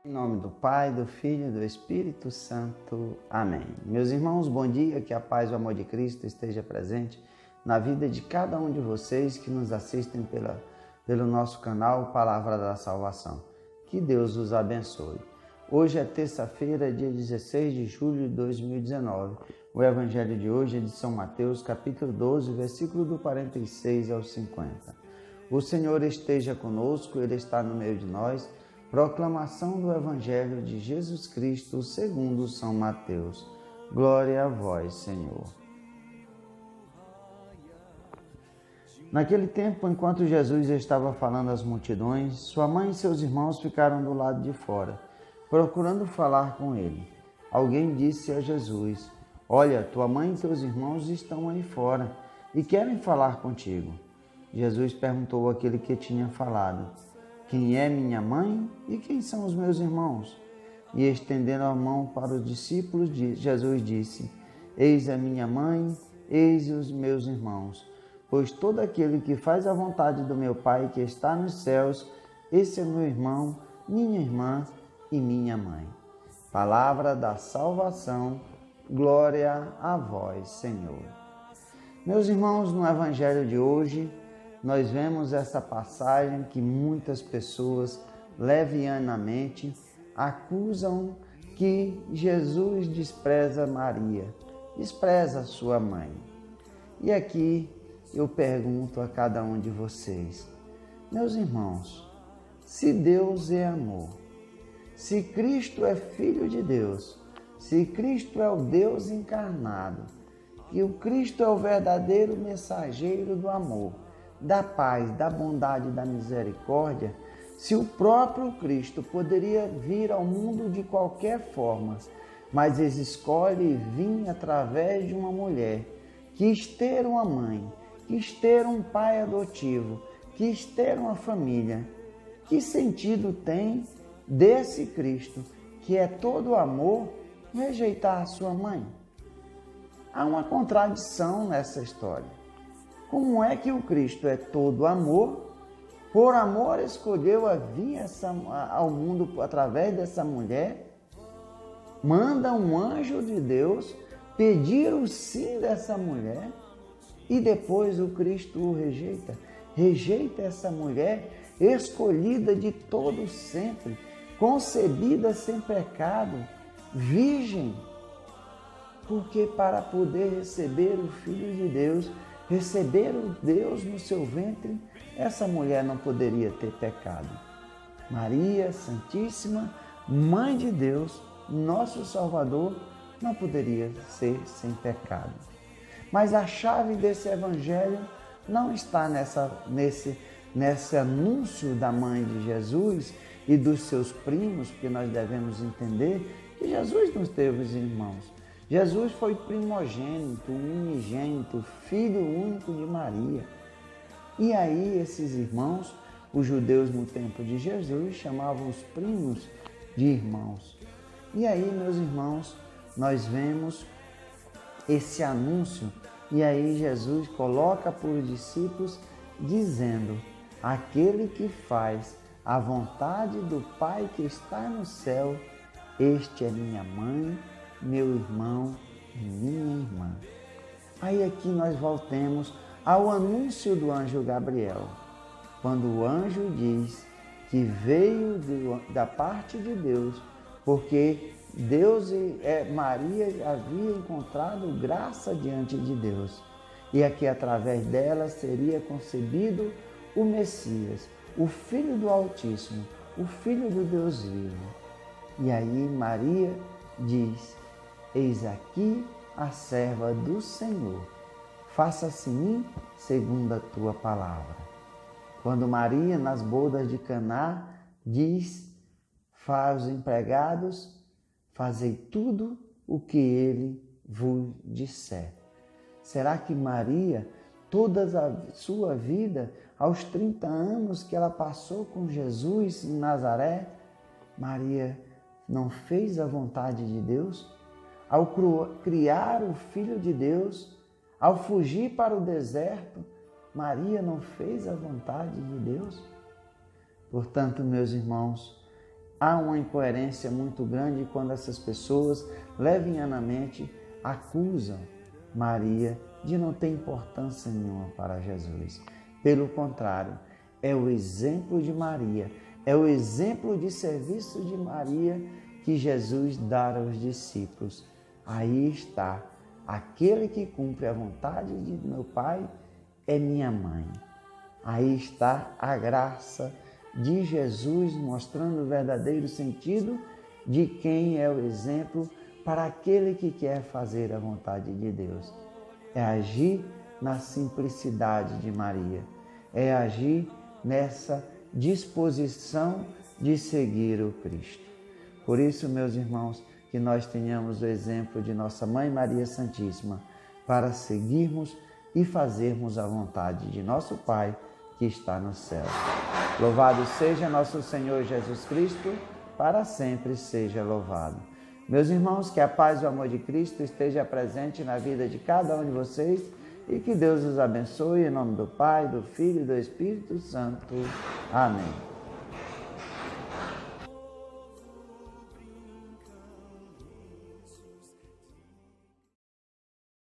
Em nome do Pai, do Filho e do Espírito Santo. Amém. Meus irmãos, bom dia, que a paz e o amor de Cristo esteja presente na vida de cada um de vocês que nos assistem pelo nosso canal Palavra da Salvação. Que Deus os abençoe. Hoje é terça-feira, dia 16 de julho de 2019. O Evangelho de hoje é de São Mateus, capítulo 12, versículo do 46 ao 50. O Senhor esteja conosco, Ele está no meio de nós. Proclamação do Evangelho de Jesus Cristo segundo São Mateus. Glória a vós, Senhor. Naquele tempo, enquanto Jesus estava falando às multidões, sua mãe e seus irmãos ficaram do lado de fora, procurando falar com ele. Alguém disse a Jesus: "Olha, tua mãe e teus irmãos estão aí fora e querem falar contigo." Jesus perguntou àquele que tinha falado: "Quem é minha mãe e quem são os meus irmãos?" E estendendo a mão para os discípulos, Jesus disse: "Eis a minha mãe, eis os meus irmãos. Pois todo aquele que faz a vontade do meu Pai que está nos céus, esse é meu irmão, minha irmã e minha mãe." Palavra da salvação, glória a vós, Senhor. Meus irmãos, no Evangelho de hoje, nós vemos essa passagem que muitas pessoas levianamente acusam que Jesus despreza Maria, despreza sua mãe. E aqui eu pergunto a cada um de vocês, meus irmãos, se Deus é amor, se Cristo é Filho de Deus, se Cristo é o Deus encarnado, que o Cristo é o verdadeiro mensageiro do amor, da paz, da bondade e da misericórdia, se o próprio Cristo poderia vir ao mundo de qualquer forma, mas ele escolhe vir através de uma mulher, quis ter uma mãe, quis ter um pai adotivo, quis ter uma família. Que sentido tem desse Cristo, que é todo amor, rejeitar a sua mãe? Há uma contradição nessa história. Como é que o Cristo é todo amor, por amor escolheu vir ao mundo através dessa mulher, manda um anjo de Deus pedir o sim dessa mulher e depois o Cristo o rejeita? Rejeita essa mulher escolhida de todo sempre, concebida sem pecado, virgem, porque para poder receber o Filho de Deus, receber o Deus no seu ventre, essa mulher não poderia ter pecado. Maria Santíssima, Mãe de Deus, nosso Salvador, não poderia ser sem pecado. Mas a chave desse Evangelho não está nesse anúncio da mãe de Jesus e dos seus primos, porque nós devemos entender que Jesus não teve irmãos. Jesus foi primogênito, unigênito, filho único de Maria. E aí esses irmãos, os judeus no tempo de Jesus, chamavam os primos de irmãos. E aí, meus irmãos, nós vemos esse anúncio e aí Jesus coloca para os discípulos dizendo: "Aquele que faz a vontade do Pai que está no céu, este é minha mãe, meu irmão e minha irmã." Aí aqui nós voltemos ao anúncio do anjo Gabriel, quando o anjo diz que veio da parte de Deus, porque Maria havia encontrado graça diante de Deus, e aqui através dela seria concebido o Messias, o Filho do Altíssimo, o Filho do Deus vivo. E aí Maria diz: "Eis aqui a serva do Senhor, faça-se em mim segundo a tua palavra." Quando Maria, nas bodas de Caná, diz aos empregados: "Fazei tudo o que ele vos disser." Será que Maria, toda a sua vida, aos 30 anos que ela passou com Jesus em Nazaré, Maria não fez a vontade de Deus? Ao criar o Filho de Deus, ao fugir para o deserto, Maria não fez a vontade de Deus? Portanto, meus irmãos, Há uma incoerência muito grande quando essas pessoas levianamente acusam Maria de não ter importância nenhuma para Jesus. Pelo contrário, é o exemplo de Maria, é o exemplo de serviço de Maria que Jesus dá aos discípulos. Aí está, aquele que cumpre a vontade de meu Pai é minha mãe. Aí está a graça de Jesus mostrando o verdadeiro sentido de quem é o exemplo para aquele que quer fazer a vontade de Deus. É agir na simplicidade de Maria, é agir nessa disposição de seguir o Cristo. Por isso, meus irmãos, que nós tenhamos o exemplo de nossa Mãe Maria Santíssima para seguirmos e fazermos a vontade de nosso Pai que está no céu. Louvado seja nosso Senhor Jesus Cristo, para sempre seja louvado. Meus irmãos, que a paz e o amor de Cristo esteja presente na vida de cada um de vocês e que Deus os abençoe em nome do Pai, do Filho e do Espírito Santo. Amém.